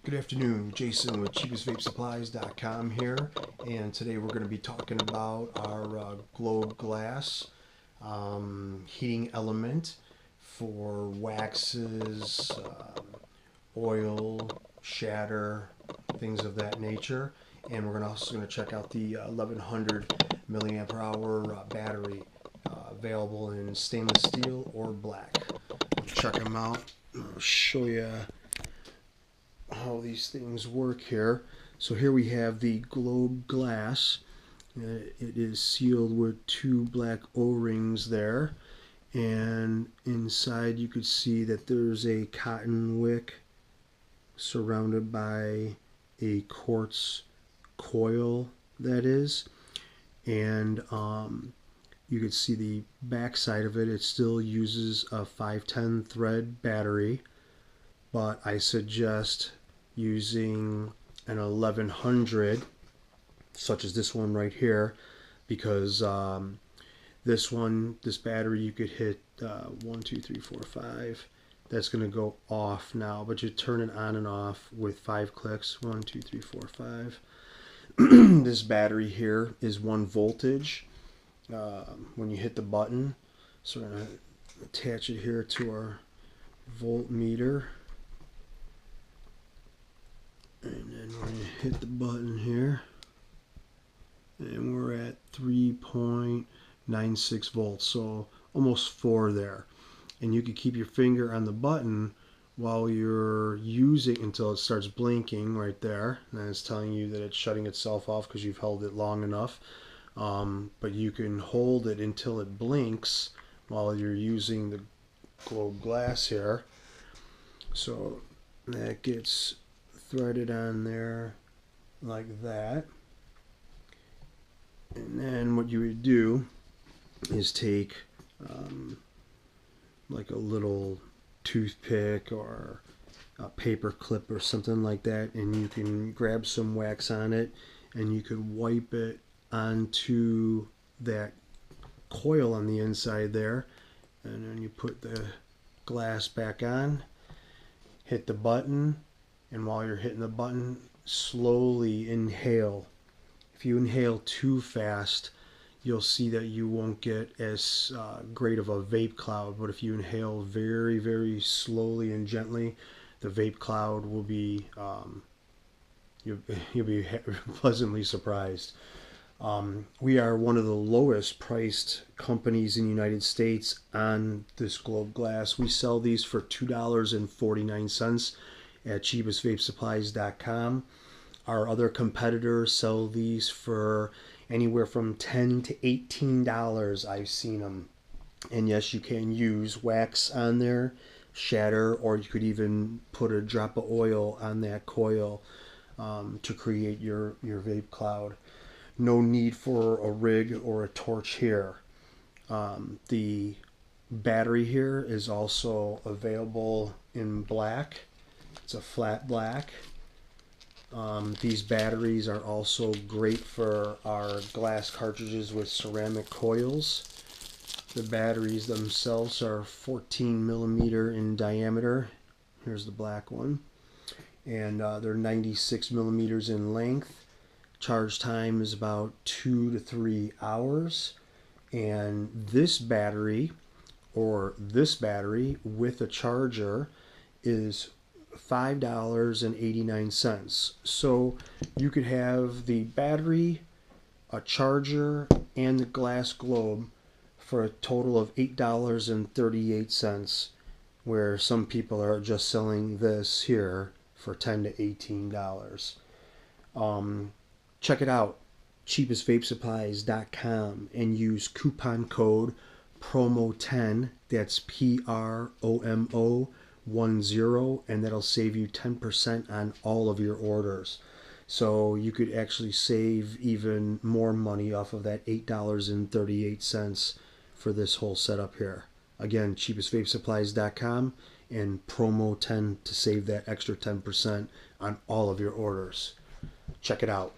Good afternoon, Jason with cheapestvapesupplies.com here, and today we're going to be talking about our globe glass heating element for waxes, oil, shatter, things of that nature. And we're also going to check out the 1100 milliamp hour battery available in stainless steel or black. Check them out. I'll show you how these things work here. So here we have the globe glass. It is sealed with two black O-rings there, and inside you could see that there's a cotton wick surrounded by a quartz coil, that is, and you could see the back side of it. It still uses a 510 thread battery, but I suggest using an 1100 such as this one right here, because this battery you could hit 1 2 3 4 5. That's going to go off now, but you turn it on and off with 5 clicks. 1 2 3 4 5. This battery here is 1 voltage when you hit the button. So we're going to attach it here to our voltmeter. And then we're going to hit the button here, and we're at 3.96 volts, so almost 4 there. And you can keep your finger on the button while you're using until it starts blinking right there, and it's telling you that it's shutting itself off because you've held it long enough. But you can hold it until it blinks while you're using the globe glass here. So that gets threaded on there like that, and then what you would do is take like a little toothpick or a paper clip or something like that, and you can grab some wax on it and you could wipe it onto that coil on the inside there, and then you put the glass back on, hit the button, and while you're hitting the button, slowly inhale. If you inhale too fast, you'll see that you won't get as great of a vape cloud. But if you inhale very, very slowly and gently, the vape cloud will be, you'll be pleasantly surprised. We are one of the lowest priced companies in the United States on this globe glass. We sell these for $2.49 at cheapestvapesupplies.com. Our other competitors sell these for anywhere from $10 to $18. I've seen them. And yes, you can use wax on there, shatter, or you could even put a drop of oil on that coil to create your vape cloud. No need for a rig or a torch here. The battery here is also available in black. It's a flat black. These batteries are also great for our glass cartridges with ceramic coils. The batteries themselves are 14 millimeter in diameter. Here's the black one. And they're 96 millimeters in length. Charge time is about 2 to 3 hours. And this battery, or this battery with a charger, is $5.89. So you could have the battery, a charger, and the glass globe for a total of $8.38, where some people are just selling this here for $10 to $18. Check it out, cheapestvapesupplies.com, and use coupon code PROMO10, that's PROMO10, and that'll save you 10% on all of your orders. So you could actually save even more money off of that $8.38 for this whole setup here. Again, cheapestvapesupplies.com and promo 10 to save that extra 10% on all of your orders. Check it out.